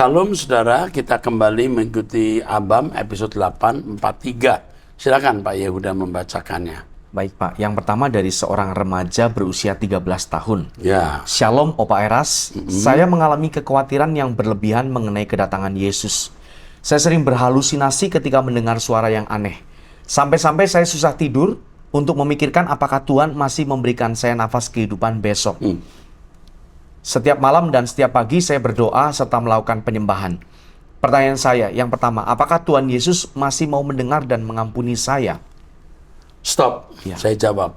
Shalom saudara, kita kembali mengikuti Abam episode 843. Silakan Pak Yehuda membacakannya. Baik Pak, yang pertama dari seorang remaja berusia 13 tahun. Ya. Shalom Opa Eras, saya mengalami kekhawatiran yang berlebihan mengenai kedatangan Yesus. Saya sering berhalusinasi ketika mendengar suara yang aneh. Sampai-sampai saya susah tidur untuk memikirkan apakah Tuhan masih memberikan saya nafas kehidupan besok. Setiap malam dan setiap pagi saya berdoa serta melakukan penyembahan. Pertanyaan saya, yang pertama, apakah Tuhan Yesus masih mau mendengar dan mengampuni saya? Stop, saya jawab.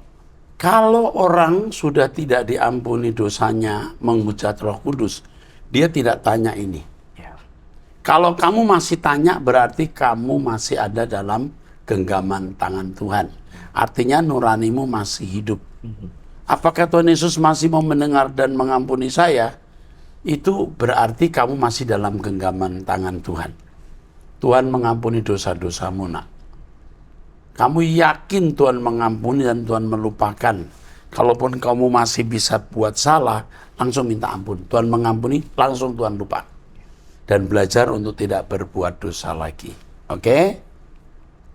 Kalau orang sudah tidak diampuni dosanya menghujat Roh Kudus, dia tidak tanya ini. Kalau kamu masih tanya, berarti kamu masih ada dalam genggaman tangan Tuhan. Artinya nuranimu masih hidup. Apakah Tuhan Yesus masih mau mendengar dan mengampuni saya? Itu berarti kamu masih dalam genggaman tangan Tuhan. Tuhan mengampuni dosa-dosamu, nak. Kamu yakin Tuhan mengampuni dan Tuhan melupakan. Kalaupun kamu masih bisa buat salah, langsung minta ampun. Tuhan mengampuni, langsung Tuhan lupa. Dan belajar untuk tidak berbuat dosa lagi. Oke?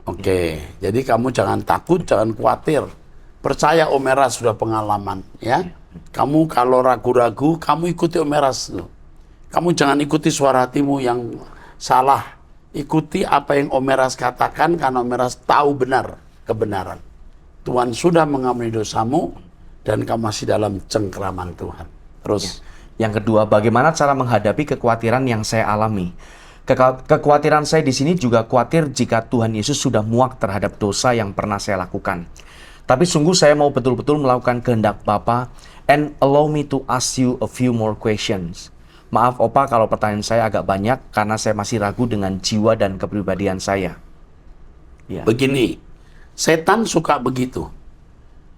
Oke. Jadi kamu jangan takut, jangan khawatir. Percaya Om Eras sudah pengalaman, ya. Kamu kalau ragu-ragu, kamu ikuti Om Eras. Kamu jangan ikuti suara hatimu yang salah. Ikuti apa yang Om Eras katakan, karena Om Eras tahu benar kebenaran. Tuhan sudah mengampuni dosamu, dan kamu masih dalam cengkraman Tuhan. Terus. Yang kedua, bagaimana cara menghadapi kekhawatiran yang saya alami? Kekhawatiran saya di sini juga khawatir jika Tuhan Yesus sudah muak terhadap dosa yang pernah saya lakukan. Tapi sungguh saya mau betul-betul melakukan kehendak Bapa, and allow me to ask you a few more questions. Maaf Opa kalau pertanyaan saya agak banyak karena saya masih ragu dengan jiwa dan kepribadian saya. Ya. Begini, setan suka begitu,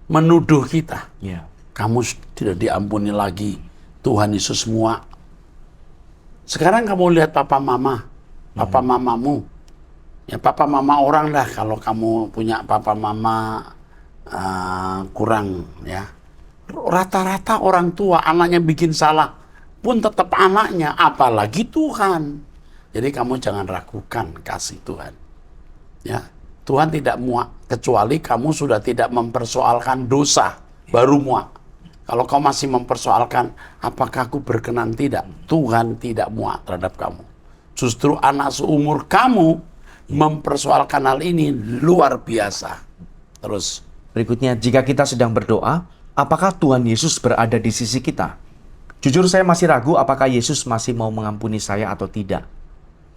menuduh kita. Ya. Kamu tidak diampuni lagi, Tuhan Yesus muak. Sekarang kamu lihat papa mama, papa mamamu. Ya papa mama orang dah, kalau kamu punya papa mama kurang, ya. Rata-rata orang tua anaknya bikin salah pun tetap anaknya, apalagi Tuhan. Jadi kamu jangan ragukan kasih Tuhan, ya. Tuhan tidak muak kecuali kamu sudah tidak mempersoalkan dosa, baru muak. Kalau kau masih mempersoalkan apakah aku berkenan, tidak, Tuhan tidak muak terhadap kamu. Justru anak seumur kamu mempersoalkan hal ini luar biasa. Terus Berikutnya, jika kita sedang berdoa, apakah Tuhan Yesus berada di sisi kita? Jujur saya masih ragu apakah Yesus masih mau mengampuni saya atau tidak.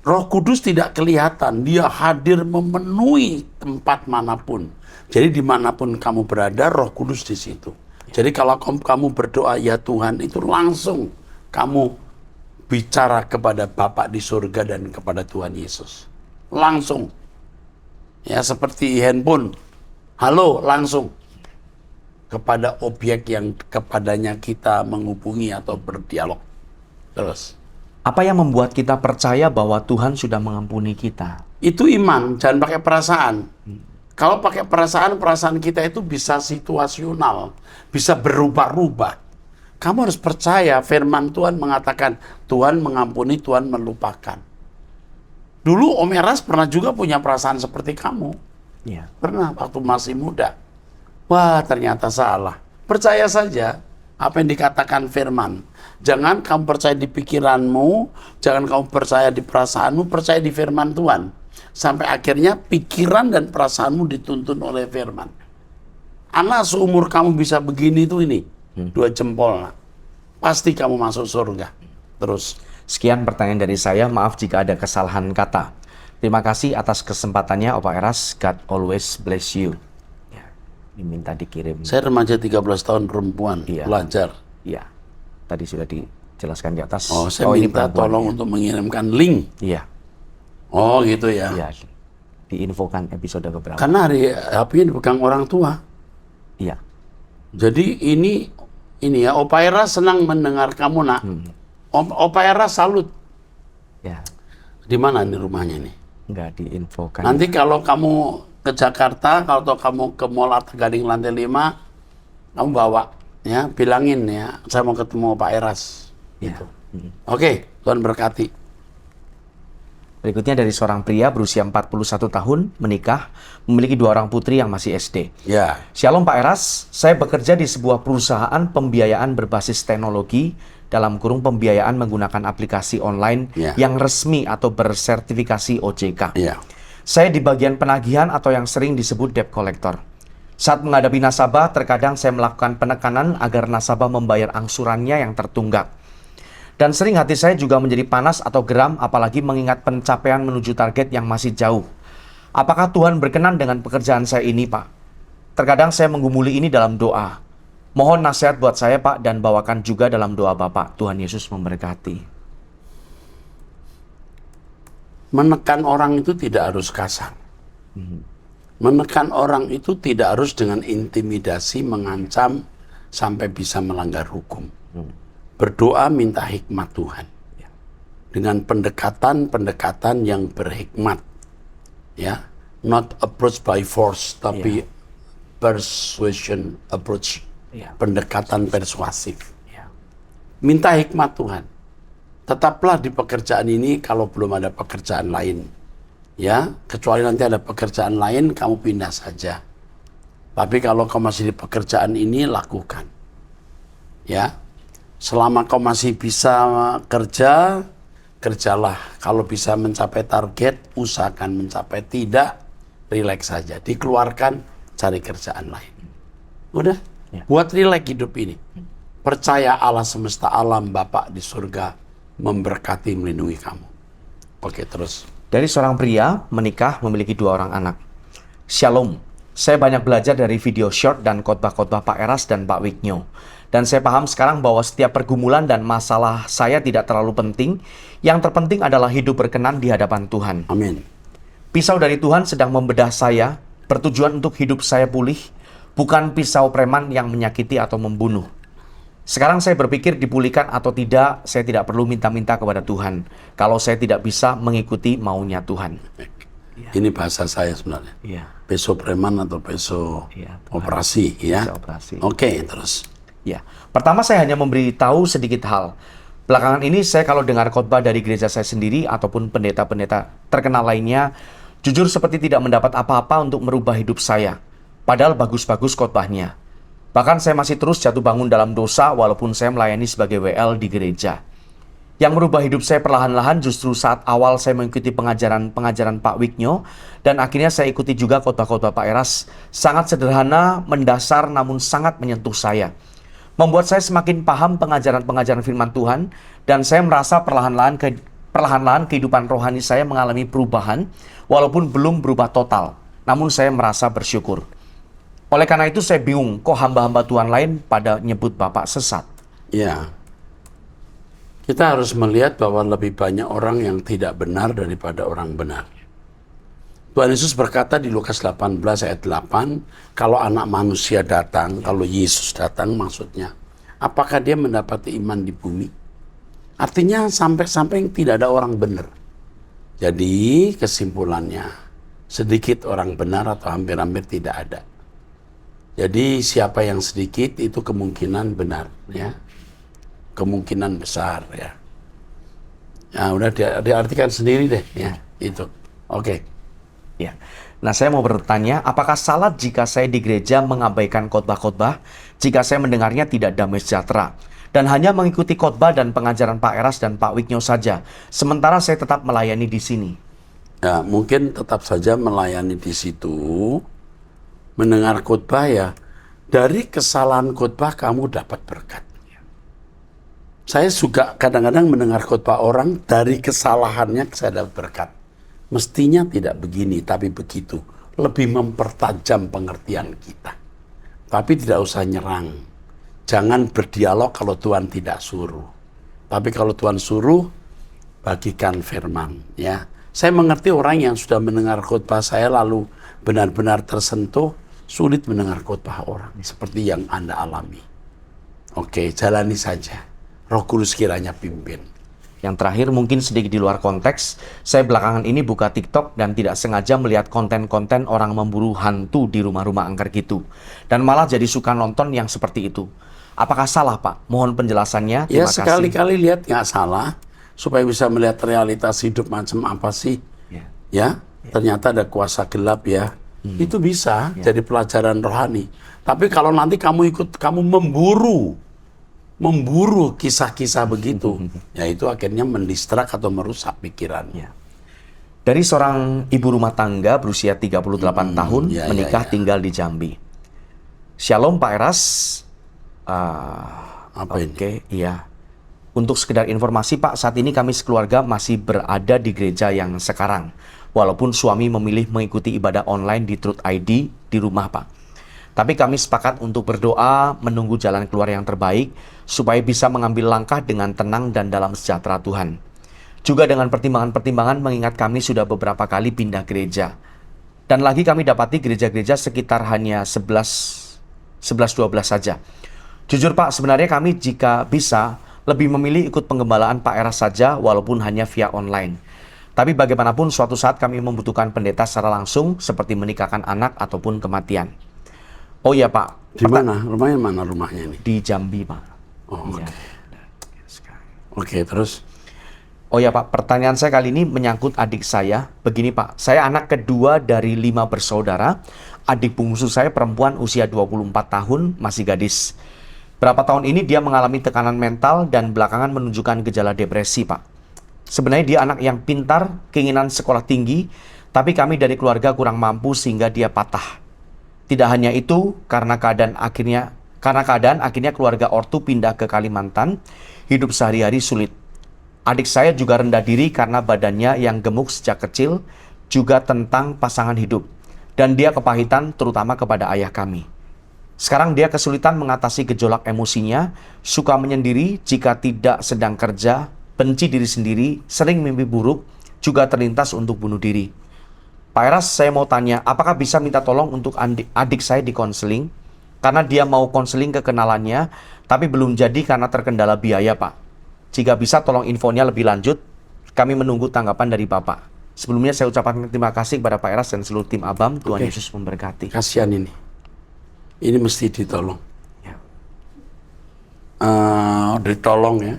Roh Kudus tidak kelihatan, dia hadir memenuhi tempat manapun. Jadi dimanapun kamu berada, Roh Kudus di situ. Jadi kalau kamu berdoa, ya Tuhan, itu langsung kamu bicara kepada Bapa di surga dan kepada Tuhan Yesus. Langsung. Ya seperti handphone. Halo, langsung kepada objek yang kepadanya kita menghubungi atau berdialog. Terus. Apa yang membuat kita percaya bahwa Tuhan sudah mengampuni kita? Itu iman, jangan pakai perasaan. Kalau pakai perasaan, perasaan kita itu bisa situasional, bisa berubah-ubah. Kamu harus percaya firman Tuhan mengatakan, Tuhan mengampuni, Tuhan melupakan. Dulu Om Eras pernah juga punya perasaan seperti kamu. Ya. Pernah waktu masih muda. Wah, ternyata salah. Percaya saja apa yang dikatakan firman. Jangan kamu percaya di pikiranmu, jangan kamu percaya di perasaanmu, percaya di firman Tuhan. Sampai akhirnya pikiran dan perasaanmu dituntun oleh firman. Anak seumur kamu bisa begini tuh ini. 2 jempol. Nah. Pasti kamu masuk surga. Terus. Sekian pertanyaan dari saya, maaf jika ada kesalahan kata. Terima kasih atas kesempatannya, Opa Eras. God always bless you. Ya, diminta dikirim. Saya remaja 13 tahun perempuan, belajar. Iya, tadi sudah dijelaskan di atas. Oh, saya minta tolong untuk mengirimkan link. Iya. Oh, gitu ya. Iya, diinfokan episode keberapa. Karena HP-nya dipegang orang tua. Iya. Jadi ini ya, Opa Eras senang mendengar kamu, nak. Opa Eras salut. Ya. Di mana nih rumahnya nih? Enggak diinfokan. Nanti kalau kamu ke Jakarta, kalau kamu ke Mall Arta Gading lantai 5, kamu bawa, ya, bilangin ya, saya mau ketemu Pak Eras. Ya. Gitu. Oke, Tuhan berkati. Berikutnya dari seorang pria berusia 41 tahun, menikah, memiliki 2 orang putri yang masih SD. Ya. Shalom Pak Eras, saya bekerja di sebuah perusahaan pembiayaan berbasis teknologi, dalam kurung pembiayaan menggunakan aplikasi online yang resmi atau bersertifikasi OJK. Saya di bagian penagihan atau yang sering disebut debt collector. Saat menghadapi nasabah, terkadang saya melakukan penekanan agar nasabah membayar angsurannya yang tertunggak. Dan sering hati saya juga menjadi panas atau geram, apalagi mengingat pencapaian menuju target yang masih jauh. Apakah Tuhan berkenan dengan pekerjaan saya ini, Pak? Terkadang saya menggumuli ini dalam doa. Mohon nasihat buat saya, Pak, dan bawakan juga dalam doa Bapak. Tuhan Yesus memberkati. Menekan orang itu tidak harus kasar. Menekan orang itu tidak harus dengan intimidasi, mengancam, sampai bisa melanggar hukum. Berdoa minta hikmat Tuhan. Dengan pendekatan-pendekatan yang berhikmat. Ya, not approach by force, tapi persuasion approach. Pendekatan persuasif. Minta hikmat Tuhan. Tetaplah di pekerjaan ini kalau belum ada pekerjaan lain. Ya, kecuali nanti ada pekerjaan lain, kamu pindah saja. Tapi kalau kau masih di pekerjaan ini, lakukan. Ya, selama kau masih bisa kerja, kerjalah. Kalau bisa mencapai target, usahakan mencapai. Tidak, rileks saja. Dikeluarkan, cari kerjaan lain. Udah, buat rileks hidup ini. Percaya Allah semesta alam, Bapa di surga, memberkati, melindungi kamu. Oke, terus. Dari seorang pria, menikah, memiliki 2 orang anak. Shalom, saya banyak belajar dari video short dan khotbah-khotbah Pak Eras dan Pak Wignyo. Dan saya paham sekarang bahwa setiap pergumulan dan masalah saya tidak terlalu penting. Yang terpenting adalah hidup berkenan di hadapan Tuhan. Amin. Pisau dari Tuhan sedang membedah saya, bertujuan untuk hidup saya pulih, bukan pisau preman yang menyakiti atau membunuh. Sekarang saya berpikir dipulihkan atau tidak, saya tidak perlu minta-minta kepada Tuhan. Kalau saya tidak bisa mengikuti maunya Tuhan. Ini bahasa saya sebenarnya. Peso preman atau peso operasi. Ya. Operasi. Oke, terus. Ya, pertama saya hanya memberitahu sedikit hal. Belakangan ini saya kalau dengar khotbah dari gereja saya sendiri ataupun pendeta-pendeta terkenal lainnya, jujur seperti tidak mendapat apa-apa untuk merubah hidup saya. Padahal bagus-bagus khotbahnya. Bahkan saya masih terus jatuh bangun dalam dosa walaupun saya melayani sebagai WL di gereja. Yang merubah hidup saya perlahan-lahan justru saat awal saya mengikuti pengajaran Pak Wignyo dan akhirnya saya ikuti juga khotbah-khotbah Pak Eras. Sangat sederhana, mendasar namun sangat menyentuh saya. Membuat saya semakin paham pengajaran-pengajaran firman Tuhan dan saya merasa perlahan-lahan kehidupan rohani saya mengalami perubahan walaupun belum berubah total. Namun saya merasa bersyukur. Oleh karena itu saya bingung, kok hamba-hamba Tuhan lain pada nyebut Bapak sesat? Ya, kita harus melihat bahwa lebih banyak orang yang tidak benar daripada orang benar. Tuhan Yesus berkata di Lukas 18 ayat 8, kalau anak manusia datang, kalau Yesus datang maksudnya, apakah dia mendapati iman di bumi? Artinya sampai-sampai tidak ada orang benar. Jadi kesimpulannya, sedikit orang benar atau hampir-hampir tidak ada. Jadi siapa yang sedikit itu kemungkinan benar, ya, kemungkinan besar, ya. Nah, udah diartikan sendiri deh, ya, itu. Oke. Ya. Nah, saya mau bertanya, apakah salah jika saya di gereja mengabaikan khotbah-khotbah, jika saya mendengarnya tidak damai sejahtera, dan hanya mengikuti khotbah dan pengajaran Pak Eras dan Pak Wignyo saja, sementara saya tetap melayani di sini? Ya, mungkin tetap saja melayani di situ. Mendengar khotbah ya, dari kesalahan khotbah kamu dapat berkat. Saya juga kadang-kadang mendengar khotbah orang, dari kesalahannya saya dapat berkat. Mestinya tidak begini, tapi begitu. Lebih mempertajam pengertian kita. Tapi tidak usah nyerang. Jangan berdialog kalau Tuhan tidak suruh. Tapi kalau Tuhan suruh, bagikan firman. Ya, saya mengerti orang yang sudah mendengar khotbah saya lalu benar-benar tersentuh, sulit mendengar khotbah orang seperti yang Anda alami. Oke, jalani saja. Roh Kudus kiranya pimpin. Yang terakhir mungkin sedikit di luar konteks, saya belakangan ini buka TikTok dan tidak sengaja melihat konten-konten orang memburu hantu di rumah-rumah angker gitu. Dan malah jadi suka nonton yang seperti itu. Apakah salah, Pak? Mohon penjelasannya. Ya, sekali-kali lihat nggak salah. supaya bisa melihat realitas hidup macam apa sih. Ya, ternyata ada kuasa gelap ya. Itu bisa jadi pelajaran rohani. Tapi kalau nanti kamu memburu kisah-kisah begitu, ya itu akhirnya mendistrak atau merusak pikiran. Dari seorang ibu rumah tangga berusia 38 tahun, menikah tinggal di Jambi. Shalom Pak Eras. Apa ini? Iya. Untuk sekedar informasi Pak, saat ini kami sekeluarga masih berada di gereja yang sekarang. Walaupun suami memilih mengikuti ibadah online di Truth ID di rumah Pak. Tapi kami sepakat untuk berdoa menunggu jalan keluar yang terbaik supaya bisa mengambil langkah dengan tenang dan dalam sejahtera Tuhan. Juga dengan pertimbangan-pertimbangan mengingat kami sudah beberapa kali pindah gereja. Dan lagi kami dapati gereja-gereja sekitar hanya 11-12 saja. Jujur Pak, sebenarnya kami jika bisa lebih memilih ikut penggembalaan Pak Eras saja walaupun hanya via online. Tapi bagaimanapun suatu saat kami membutuhkan pendeta secara langsung seperti menikahkan anak ataupun kematian. Oh iya Pak. Di mana? Rumahnya mana rumahnya ini? Di Jambi Pak. Oh, oke. Oke, terus? Oh ya Pak, pertanyaan saya kali ini menyangkut adik saya. Begini Pak, saya anak kedua dari 5 bersaudara. Adik bungsu saya perempuan usia 24 tahun, masih gadis. Berapa tahun ini dia mengalami tekanan mental dan belakangan menunjukkan gejala depresi Pak. Sebenarnya dia anak yang pintar, keinginan sekolah tinggi, tapi kami dari keluarga kurang mampu sehingga dia patah. Tidak hanya itu, karena keadaan akhirnya keluarga ortu pindah ke Kalimantan, hidup sehari-hari sulit. Adik saya juga rendah diri karena badannya yang gemuk sejak kecil, juga tentang pasangan hidup. Dan dia kepahitan terutama kepada ayah kami. Sekarang dia kesulitan mengatasi gejolak emosinya, suka menyendiri jika tidak sedang kerja, benci diri sendiri, sering mimpi buruk, juga terlintas untuk bunuh diri. Pak Eras, saya mau tanya, apakah bisa minta tolong untuk adik saya di konseling? Karena dia mau konseling ke kenalannya, tapi belum jadi karena terkendala biaya Pak. Jika bisa tolong infonya lebih lanjut, kami menunggu tanggapan dari Bapak. Sebelumnya saya ucapkan terima kasih kepada Pak Eras dan seluruh tim ABAM. Tuhan Yesus memberkati. Kasihan ini. Ini mesti ditolong. Ditolong ya.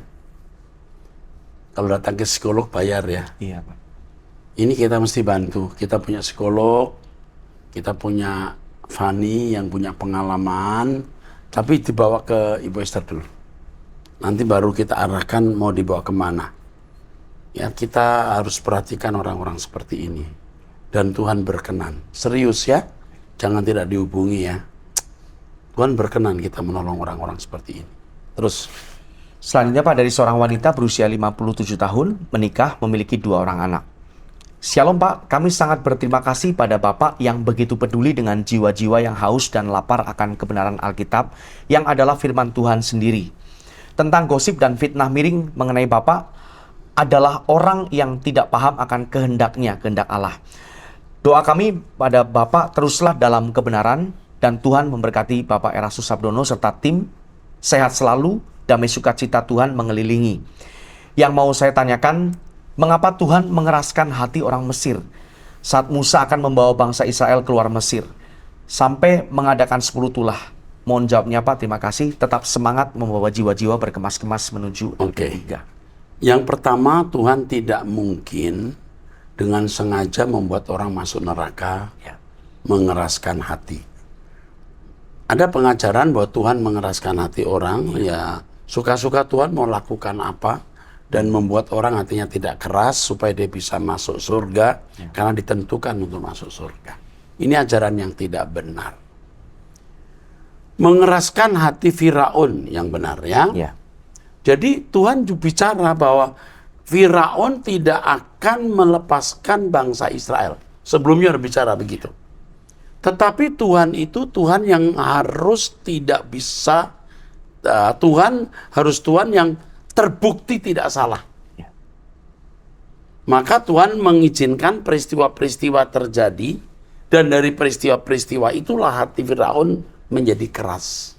Kalau datang ke psikolog bayar ya. Iya Pak. Ini kita mesti bantu. Kita punya psikolog, kita punya Fani yang punya pengalaman, tapi dibawa ke Ibu Esther dulu. Nanti baru kita arahkan mau dibawa kemana. Ya, kita harus perhatikan orang-orang seperti ini. Dan Tuhan berkenan. Serius ya, jangan tidak dihubungi ya. Tuhan berkenan kita menolong orang-orang seperti ini. Terus. Selanjutnya Pak, dari seorang wanita berusia 57 tahun, menikah, memiliki 2 orang anak. Shalom Pak, kami sangat berterima kasih pada Bapak yang begitu peduli dengan jiwa-jiwa yang haus dan lapar akan kebenaran Alkitab yang adalah firman Tuhan sendiri. Tentang gosip dan fitnah miring mengenai Bapak adalah orang yang tidak paham akan kehendak Allah. Doa kami pada Bapak teruslah dalam kebenaran dan Tuhan memberkati Bapak Erastus Sabdono serta tim, sehat selalu, damai sukacita Tuhan mengelilingi. Yang mau saya tanyakan, mengapa Tuhan mengeraskan hati orang Mesir saat Musa akan membawa bangsa Israel keluar Mesir sampai mengadakan 10 tulah? Mohon jawabnya Pak, terima kasih. Tetap semangat membawa jiwa-jiwa berkemas-kemas menuju ketiga. Yang pertama, Tuhan tidak mungkin dengan sengaja membuat orang masuk neraka, mengeraskan hati. Ada pengajaran bahwa Tuhan mengeraskan hati orang, ya suka-suka Tuhan mau lakukan apa, dan membuat orang hatinya tidak keras supaya dia bisa masuk surga, karena ditentukan untuk masuk surga. Ini ajaran yang tidak benar. Mengeraskan hati Firaun yang benar ya. Jadi Tuhan bicara bahwa Firaun tidak akan melepaskan bangsa Israel. Sebelumnya udah bicara begitu. Tetapi Tuhan itu Tuhan yang harus tidak bisa, Tuhan yang terbukti tidak salah. Maka Tuhan mengizinkan peristiwa-peristiwa terjadi, dan dari peristiwa-peristiwa itulah hati Firaun menjadi keras.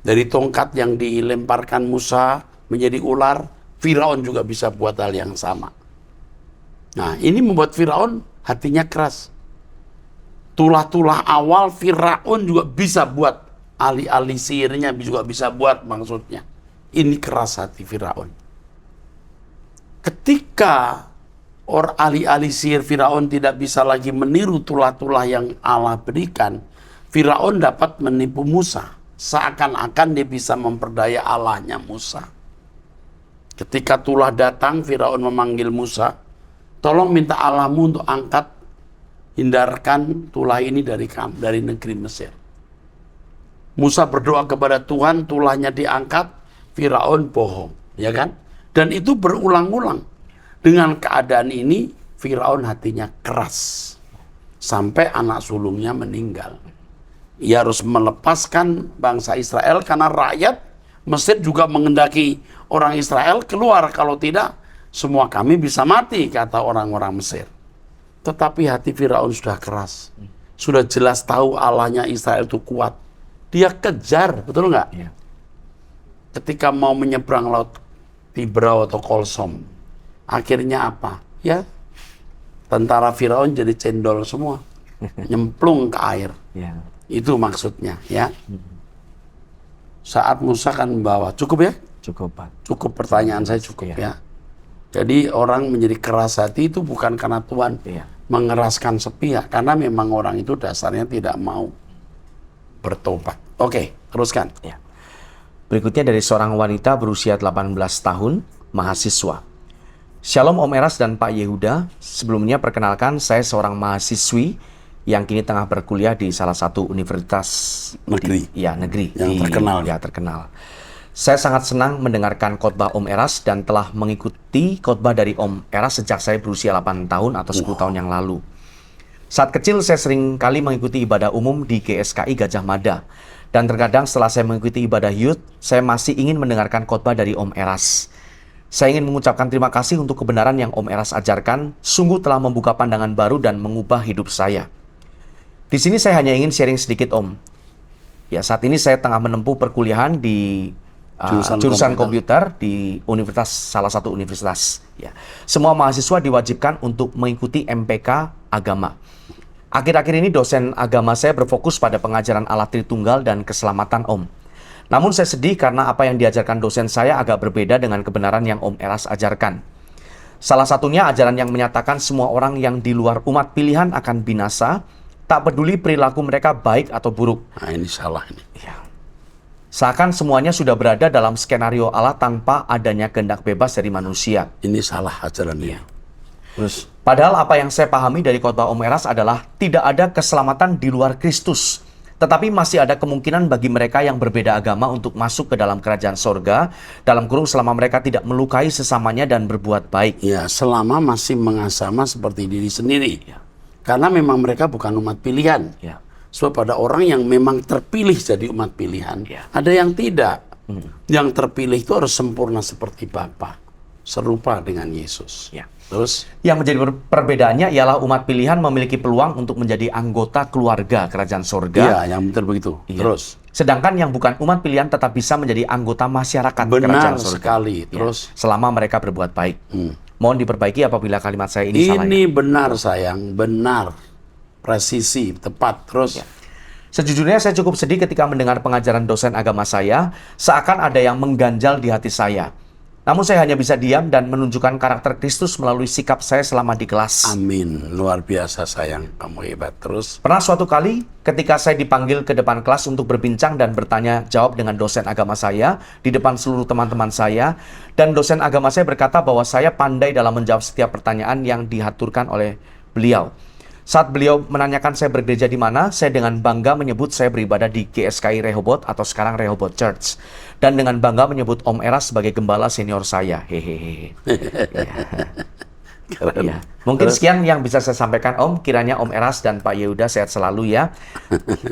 Dari tongkat yang dilemparkan Musa menjadi ular, Firaun juga bisa buat hal yang sama. Nah, ini membuat Firaun hatinya keras. Tulah-tulah awal Firaun juga bisa buat, alih-alih sihirnya juga bisa buat maksudnya. Ini keras hati Firaun. ketika ahli-ahli sihir Firaun tidak bisa lagi meniru tulah-tulah yang Allah berikan, Firaun dapat menipu Musa. Seakan-akan dia bisa memperdaya Allahnya Musa. Ketika tulah datang, Firaun memanggil Musa, tolong minta Allahmu untuk angkat, hindarkan tulah ini dari negeri Mesir. Musa berdoa kepada Tuhan, tulahnya diangkat, Firaun bohong, ya kan? Dan itu berulang-ulang. Dengan keadaan ini, Firaun hatinya keras. Sampai anak sulungnya meninggal. Ia harus melepaskan bangsa Israel karena rakyat Mesir juga mengendaki orang Israel keluar. Kalau tidak, semua kami bisa mati, kata orang-orang Mesir. Tetapi hati Firaun sudah keras. Sudah jelas tahu Allahnya Israel itu kuat. Dia kejar, betul nggak? Ya. Ketika mau menyeberang laut Tibrau atau Kolsom, akhirnya apa? Ya, tentara Firaun jadi cendol semua, nyemplung ke air. Ya. Itu maksudnya, ya. Saat Musa kan membawa, cukup ya? Cukup, Pak. Cukup, pertanyaan saya cukup, Iya. ya. Jadi orang menjadi keras hati itu bukan karena Tuhan Iya. mengeraskan sepihak, karena memang orang itu dasarnya tidak mau bertobat. Oke, teruskan. Ya. Berikutnya dari seorang wanita berusia 18 tahun, mahasiswa. Shalom Om Eras dan Pak Yehuda. Sebelumnya perkenalkan, saya seorang mahasiswi yang kini tengah berkuliah di salah satu universitas Negeri. negeri Yang terkenal. Ya, terkenal. Saya sangat senang mendengarkan khotbah Om Eras dan telah mengikuti khotbah dari Om Eras sejak saya berusia 8 tahun atau 10 tahun yang lalu. Saat kecil saya sering kali mengikuti ibadah umum di GSKI Gajah Mada. Dan terkadang setelah saya mengikuti ibadah youth, saya masih ingin mendengarkan khotbah dari Om Eras. Saya ingin mengucapkan terima kasih untuk kebenaran yang Om Eras ajarkan, sungguh telah membuka pandangan baru dan mengubah hidup saya. Di sini saya hanya ingin sharing sedikit, Om. Ya, saat ini saya tengah menempuh perkuliahan di jurusan komputer di salah satu universitas. Ya. Semua mahasiswa diwajibkan untuk mengikuti MPK agama. Akhir-akhir ini dosen agama saya berfokus pada pengajaran Allah Tritunggal dan keselamatan, Om. Namun saya sedih karena apa yang diajarkan dosen saya agak berbeda dengan kebenaran yang Om Eras ajarkan. Salah satunya ajaran yang menyatakan semua orang yang di luar umat pilihan akan binasa, tak peduli perilaku mereka baik atau buruk. Nah, ini salah ini. Ya. Seakan semuanya sudah berada dalam skenario Allah tanpa adanya kehendak bebas dari manusia. Ini salah ajaran ini. Terus, Padahal apa yang saya pahami dari khotbah Om Eras adalah tidak ada keselamatan di luar Kristus. Tetapi masih ada kemungkinan bagi mereka yang berbeda agama untuk masuk ke dalam kerajaan sorga, dalam kurung selama mereka tidak melukai sesamanya dan berbuat baik. ya selama masih mengasama seperti diri sendiri. Karena memang mereka bukan umat pilihan. Ya. Sebab ada orang yang memang terpilih jadi umat pilihan. Ya. Ada yang tidak. Yang terpilih itu harus sempurna seperti Bapa, serupa dengan Yesus. Ya. Terus, Yang menjadi perbedaannya ialah umat pilihan memiliki peluang untuk menjadi anggota keluarga kerajaan sorga. ya, yang betul begitu. Iya. Terus, Sedangkan yang bukan umat pilihan tetap bisa menjadi anggota masyarakat benar kerajaan sorga. sekali. Ya, Terus, selama mereka berbuat baik. Mohon diperbaiki apabila kalimat saya ini salah. ini benar sayang, benar, presisi, tepat. Terus, Sejujurnya saya cukup sedih ketika mendengar pengajaran dosen agama saya, seakan ada yang mengganjal di hati saya. Namun saya hanya bisa diam dan menunjukkan karakter Kristus melalui sikap saya selama di kelas. amin. Luar biasa sayang, kamu hebat. Terus, Pernah suatu kali ketika saya dipanggil ke depan kelas untuk berbincang dan bertanya jawab dengan dosen agama saya di depan seluruh teman-teman saya, dan dosen agama saya berkata bahwa saya pandai dalam menjawab setiap pertanyaan yang dihaturkan oleh beliau. Saat beliau menanyakan saya bergereja di mana, saya dengan bangga menyebut saya beribadah di GSKI Rehoboth atau sekarang Rehoboth Church. Dan dengan bangga menyebut Om Eras sebagai gembala senior saya. Hehehe. keren. Ya. Mungkin sekian yang bisa saya sampaikan, Om. Kiranya Om Eras dan Pak Yehuda sehat selalu ya.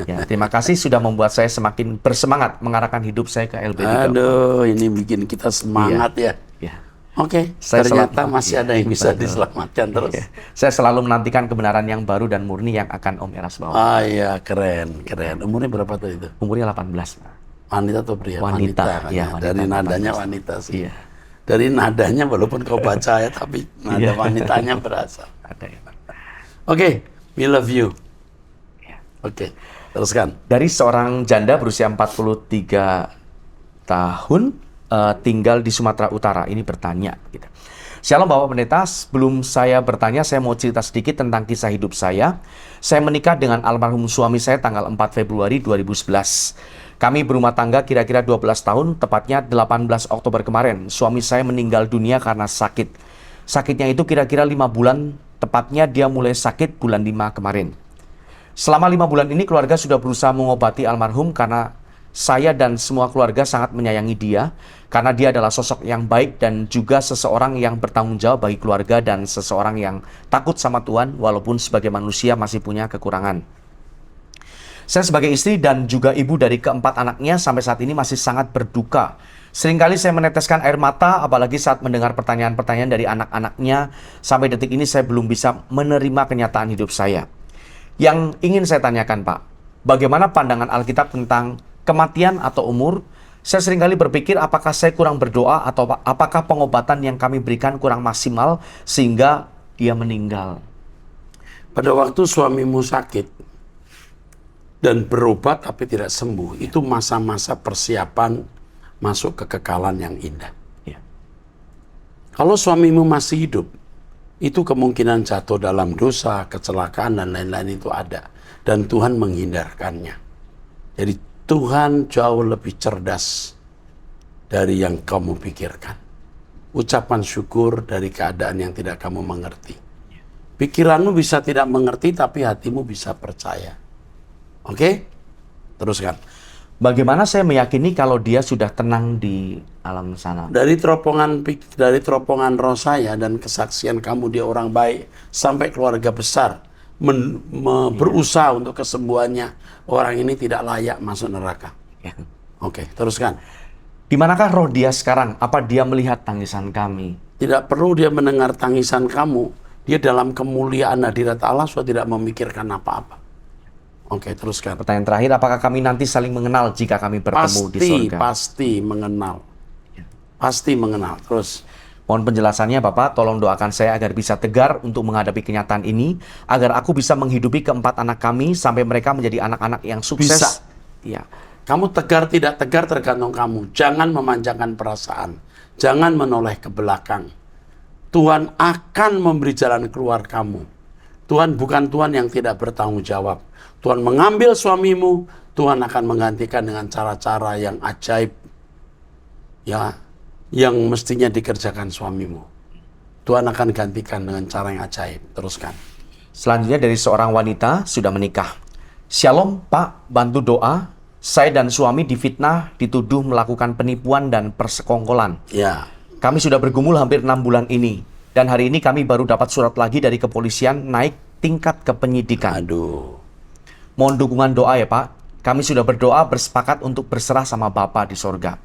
Ya, terima kasih sudah membuat saya semakin bersemangat mengarahkan hidup saya ke LB3. Aduh, ini bikin kita semangat ya. Ya. Oke, Saya ternyata selalu- masih ada yang bisa betul. diselamatkan terus. Ya. Saya selalu menantikan kebenaran yang baru dan murni yang akan Om Eras bawa. Ah iya, keren, keren. Umurnya berapa tuh itu? Umurnya 18. Pak. Wanita atau pria? Wanita, iya, wanita, Dari nadanya 18. wanita sih. Iya. Dari nadanya walaupun kau baca ya, tapi nada Iya. wanitanya berasa. Ada ya, Pak. Oke, we love you. Ya. Oke, teruskan. Dari seorang janda berusia 43 tahun tinggal di Sumatera Utara ini bertanya gitu. Shalom Bapak Pendeta, sebelum saya bertanya, saya mau cerita sedikit tentang kisah hidup saya. Saya menikah dengan almarhum suami saya tanggal 4 Februari 2011. Kami berumah tangga kira-kira 12 tahun, tepatnya 18 Oktober kemarin. Suami saya meninggal dunia karena sakit. Sakitnya itu kira-kira 5 bulan, tepatnya dia mulai sakit bulan 5 kemarin. Selama 5 bulan ini keluarga sudah berusaha mengobati almarhum karena saya dan semua keluarga sangat menyayangi dia karena dia adalah sosok yang baik dan juga seseorang yang bertanggung jawab bagi keluarga dan seseorang yang takut sama Tuhan walaupun sebagai manusia masih punya kekurangan. Saya sebagai istri dan juga ibu dari keempat anaknya sampai saat ini masih sangat berduka. Seringkali saya meneteskan air mata apalagi saat mendengar pertanyaan-pertanyaan dari anak-anaknya. Sampai detik ini saya belum bisa menerima kenyataan hidup saya. Yang ingin saya tanyakan Pak, bagaimana pandangan Alkitab tentang kematian atau umur? Saya seringkali berpikir apakah saya kurang berdoa atau apakah pengobatan yang kami berikan kurang maksimal sehingga dia meninggal. Pada waktu suamimu sakit dan berobat tapi tidak sembuh, itu masa-masa persiapan masuk kekekalan yang indah. Ya. Kalau suamimu masih hidup, itu kemungkinan jatuh dalam dosa, kecelakaan dan lain-lain itu ada. Dan Tuhan menghindarkannya. Jadi Tuhan jauh lebih cerdas dari yang kamu pikirkan. Ucapan syukur dari keadaan yang tidak kamu mengerti. Pikiranmu bisa tidak mengerti, tapi hatimu bisa percaya. Oke? Teruskan. Bagaimana saya meyakini kalau dia sudah tenang di alam sana? Dari teropongan roh saya dan kesaksian kamu dia orang baik sampai keluarga besar berusaha untuk kesembuhannya, orang ini tidak layak masuk neraka. Ya. Oke, teruskan. Di manakah roh dia sekarang? Apa dia melihat tangisan kami? Tidak perlu dia mendengar tangisan kamu. Dia dalam kemuliaan hadirat Allah sudah tidak memikirkan apa-apa. Oke, teruskan. Pertanyaan terakhir, apakah kami nanti saling mengenal jika kami bertemu di surga? Pasti mengenal. Pasti mengenal. Terus. Mohon penjelasannya Bapak, tolong doakan saya agar bisa tegar untuk menghadapi kenyataan ini, agar aku bisa menghidupi keempat anak kami sampai mereka menjadi anak-anak yang sukses. Bisa. Ya. Kamu tegar tidak tegar tergantung kamu. Jangan memanjakan perasaan. Jangan menoleh ke belakang. Tuhan akan memberi jalan keluar kamu. Tuhan bukan Tuhan yang tidak bertanggung jawab. Tuhan mengambil suamimu, Tuhan akan menggantikan dengan cara-cara yang ajaib. Ya, yang mestinya dikerjakan suamimu. Tuhan akan gantikan dengan cara yang ajaib. Teruskan. Selanjutnya dari seorang wanita sudah menikah. Shalom Pak, bantu doa. Saya dan suami difitnah, dituduh melakukan penipuan dan persekongkolan. Ya. Kami sudah bergumul hampir 6 bulan ini. Dan hari ini kami baru dapat surat lagi dari kepolisian naik tingkat ke penyidikan. Aduh. Mohon dukungan doa ya Pak. Kami sudah berdoa bersepakat untuk berserah sama Bapa di sorga.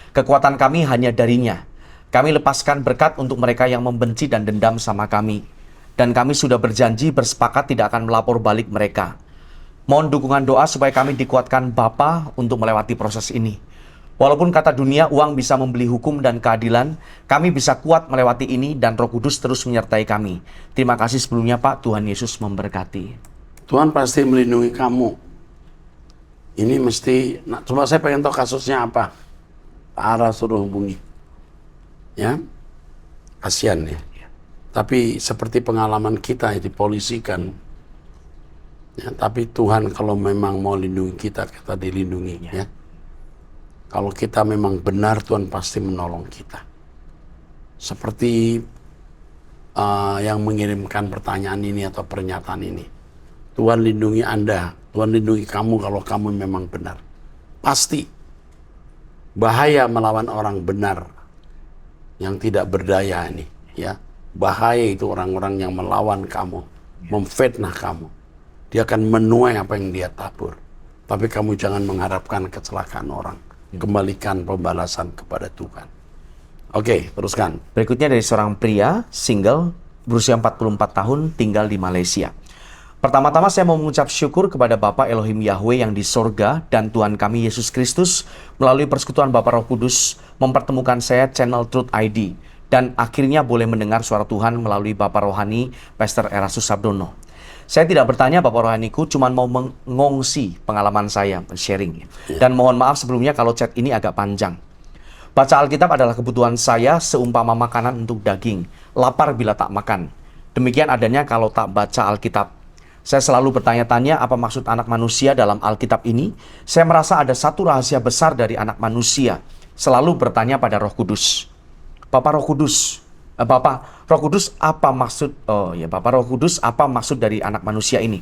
Kekuatan kami hanya darinya. Kami lepaskan berkat untuk mereka yang membenci dan dendam sama kami. Dan kami sudah berjanji bersepakat tidak akan melapor balik mereka. Mohon dukungan doa supaya kami dikuatkan Bapa untuk melewati proses ini. Walaupun kata dunia uang bisa membeli hukum dan keadilan, kami bisa kuat melewati ini dan Roh Kudus terus menyertai kami. Terima kasih sebelumnya Pak, Tuhan Yesus memberkati. Tuhan pasti melindungi kamu. Ini mesti, nah, coba saya pengen tahu kasusnya apa. Ara suruh hubungi. Ya, kasihan ya. Tapi seperti pengalaman kita ya, dipolisikan. Ya, tapi Tuhan kalau memang mau lindungi kita, kita dilindungi. Ya. Kalau kita memang benar, Tuhan pasti menolong kita. Seperti yang mengirimkan pertanyaan ini atau pernyataan ini. Tuhan lindungi Anda, Tuhan lindungi kamu kalau kamu memang benar. Pasti bahaya melawan orang benar yang tidak berdaya ini, ya. Bahaya itu orang-orang yang melawan kamu, memfitnah kamu. Dia akan menuai apa yang dia tabur. Tapi kamu jangan mengharapkan kecelakaan orang. Kembalikan pembalasan kepada Tuhan. Oke, teruskan. Berikutnya dari seorang pria, single, berusia 44 tahun, tinggal di Malaysia. Pertama-tama saya mau mengucap syukur kepada Bapa Elohim Yahweh yang di sorga dan Tuhan kami Yesus Kristus melalui persekutuan Bapa Roh Kudus mempertemukan saya channel Truth ID dan akhirnya boleh mendengar suara Tuhan melalui Bapa Rohani Pastor Erastus Sabdono. Saya tidak bertanya Bapak Rohaniku, cuma mau mengongsi pengalaman saya, sharing. Dan mohon maaf sebelumnya kalau chat ini agak panjang. Baca Alkitab adalah kebutuhan saya seumpama makanan untuk daging. lapar bila tak makan. Demikian adanya kalau tak baca Alkitab. Saya selalu bertanya-tanya apa maksud anak manusia dalam Alkitab ini. Saya merasa ada satu rahasia besar dari anak manusia. Selalu bertanya pada Roh Kudus. Bapak Roh Kudus, apa maksud? Oh ya, Bapak Roh Kudus, apa maksud dari anak manusia ini?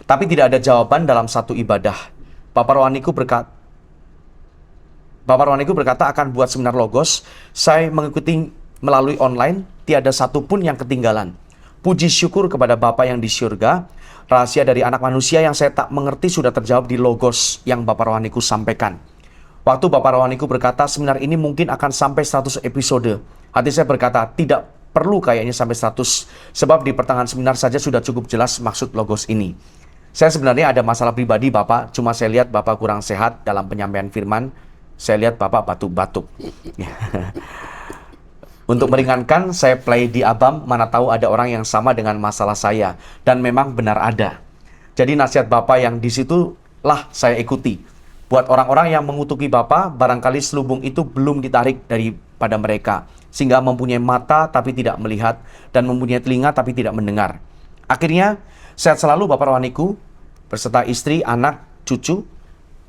Tapi tidak ada jawaban dalam satu ibadah. Bapak Rohaniku berkata akan buat seminar Logos. Saya mengikuti melalui online, tiada satupun yang ketinggalan. Puji syukur kepada Bapa yang di surga. Rahasia dari anak manusia yang saya tak mengerti sudah terjawab di Logos yang Bapak Rohaniku sampaikan. Waktu Bapak Rohaniku berkata seminar ini mungkin akan sampai 100 episode. Hati saya berkata tidak perlu kayaknya sampai 100. Sebab di pertengahan seminar saja sudah cukup jelas maksud Logos ini. Saya sebenarnya ada masalah pribadi Bapak. Cuma saya lihat Bapak kurang sehat dalam penyampaian firman. Saya lihat Bapak batuk-batuk. Untuk meringankan, saya play di Abam, mana tahu ada orang yang sama dengan masalah saya. Dan memang benar ada. Jadi nasihat Bapak yang di situlah saya ikuti. Buat orang-orang yang mengutuki Bapak, barangkali selubung itu belum ditarik daripada mereka. Sehingga mempunyai mata tapi tidak melihat, dan mempunyai telinga tapi tidak mendengar. Akhirnya, sehat selalu Bapak Rohaniku, beserta istri, anak, cucu,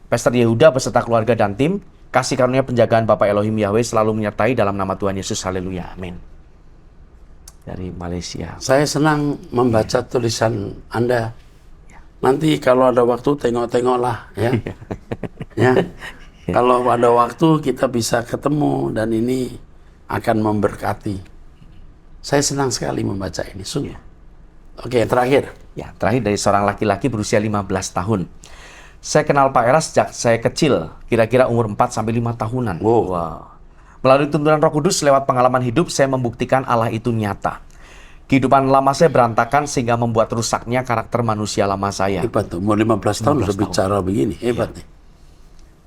Pastor Yehuda beserta keluarga dan tim. Kasih karunia penjagaan Bapak Elohim Yahweh selalu menyertai dalam nama Tuhan Yesus. Haleluya. Amin. Dari Malaysia. Saya senang membaca tulisan Anda. Nanti kalau ada waktu tengok-tengoklah ya. Ya. Kalau ada waktu kita bisa ketemu dan ini akan memberkati. Saya senang sekali membaca ini, sungguh. Oke, terakhir. Ya, terakhir dari seorang laki-laki berusia 15 tahun. Saya kenal Pak Eras sejak saya kecil, kira-kira umur 4-5 tahunan. Wow. Melalui tuntunan Roh Kudus lewat pengalaman hidup, saya membuktikan Allah itu nyata. Kehidupan lama saya berantakan sehingga membuat rusaknya karakter manusia lama saya. Hebat tuh, umur 15 tahun udah bicara begini, hebat nih.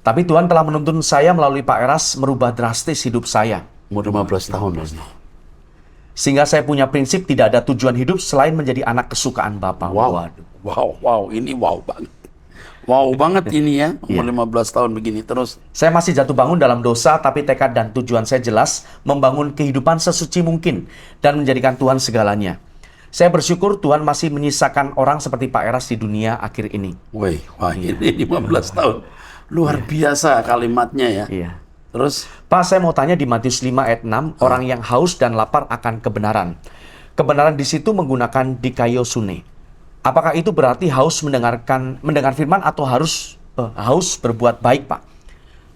Tapi Tuhan telah menuntun saya melalui Pak Eras merubah drastis hidup saya. Umur 15 tahun loh. Sehingga saya punya prinsip tidak ada tujuan hidup selain menjadi anak kesukaan Bapa. Wow, ini wow banget. Wow banget ini ya, umur 15 tahun begini terus. Saya masih jatuh bangun dalam dosa, tapi tekad dan tujuan saya jelas, membangun kehidupan sesuci mungkin dan menjadikan Tuhan segalanya. Saya bersyukur Tuhan masih menyisakan orang seperti Pak Eras di dunia akhir ini. Wah, ini 15 tahun. Luar biasa kalimatnya ya. Iya. Terus, Pak, saya mau tanya di Matius 5 ayat 6, orang yang haus dan lapar akan kebenaran. Kebenaran di situ menggunakan dikaiosune. Apakah itu berarti haus mendengar firman atau haus berbuat baik, Pak?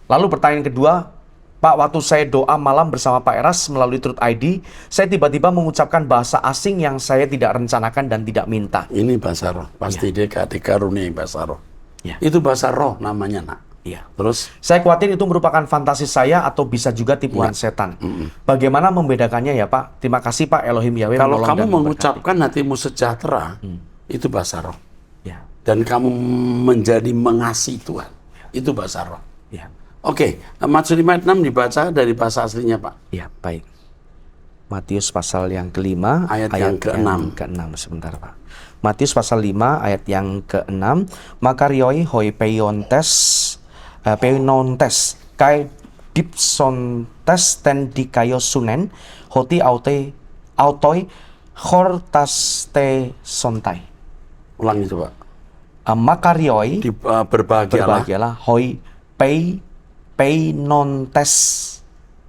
Lalu pertanyaan kedua, Pak, waktu saya doa malam bersama Pak Eras melalui Truth ID, saya tiba-tiba mengucapkan bahasa asing yang saya tidak rencanakan dan tidak minta. ini bahasa roh. Pasti dia dikaruniai bahasa roh. Ya. Itu bahasa roh namanya, nak. Iya. Terus, Saya khawatir itu merupakan fantasi saya atau bisa juga tipuan setan. Bagaimana membedakannya ya, Pak? Terima kasih, Pak Elohim Yahweh. kalau menolong kamu dan memberkati. mengucapkan hatimu sejahtera, itu bahasa roh. Ya. Dan kamu menjadi mengasihi Tuhan, itu bahasa roh. Ya. Oke, Matius 5 ayat 6 dibaca dari bahasa aslinya, Pak. Ya, baik. Matius pasal yang kelima, Ayat yang ke-6. Sebentar, Pak. Matius pasal 5, ayat yang ke-6. Makarioi hoi peiontes, kai dipsontes ten dikaiosunen, hoti autoi hortaste sontai. Ulang itu, Pak. Makarioi, Berbahagialah. berbahagialah, hoi peinontes,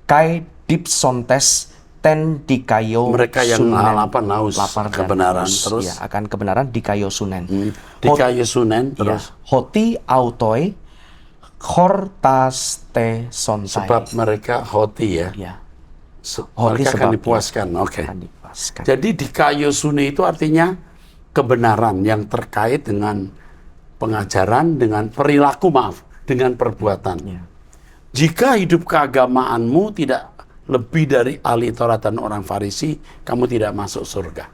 kai dipsontes ten dikaio Mereka yang haus lapar dan kebenaran, haus, terus ya, akan kebenaran dikaio sunen. dikayu sunen, terus Hoti autoi hortaste sontai. sebab mereka hoti ya. Ya, Mereka akan sebab, dipuaskan. Oke. akan dipuaskan. Jadi dikayu sune itu artinya kebenaran yang terkait dengan pengajaran, dengan perilaku, dengan perbuatan. Ya. Jika hidup keagamaanmu tidak lebih dari ahli Taurat dan orang Farisi, kamu tidak masuk surga.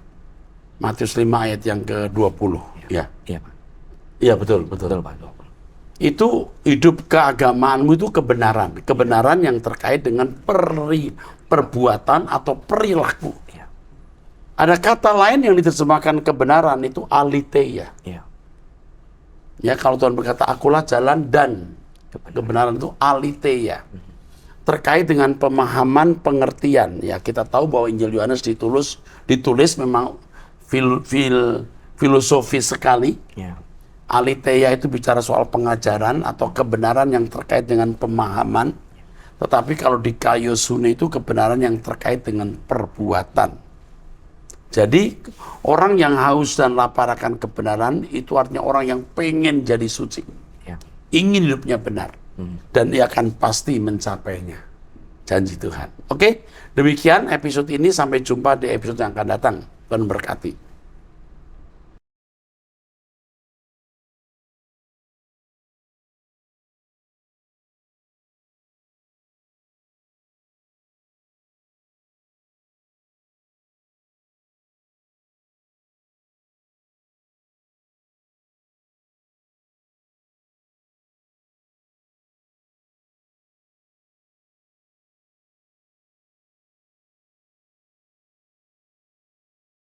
Matius 5 ayat yang ke-20. Ya. Iya, Pak. Iya, betul. Betul, Pak. Itu hidup keagamaanmu itu kebenaran. Kebenaran yang terkait dengan perbuatan atau perilaku. Ya. Ada kata lain yang diterjemahkan kebenaran itu aletheia. Ya. Ya, kalau Tuhan berkata, akulah jalan dan kebenaran itu aletheia. terkait dengan pemahaman pengertian. Ya, kita tahu bahwa Injil Yohanes ditulis memang filosofis sekali. Ya. Aletheia itu bicara soal pengajaran atau kebenaran yang terkait dengan pemahaman. Tetapi kalau di kaiosune itu kebenaran yang terkait dengan perbuatan. Jadi orang yang haus dan lapar akan kebenaran itu artinya orang yang pengen jadi suci. Ya. Ingin hidupnya benar. Dan ia akan pasti mencapainya. Janji Tuhan. Oke, demikian episode ini. Sampai jumpa di episode yang akan datang. Tuhan berkati.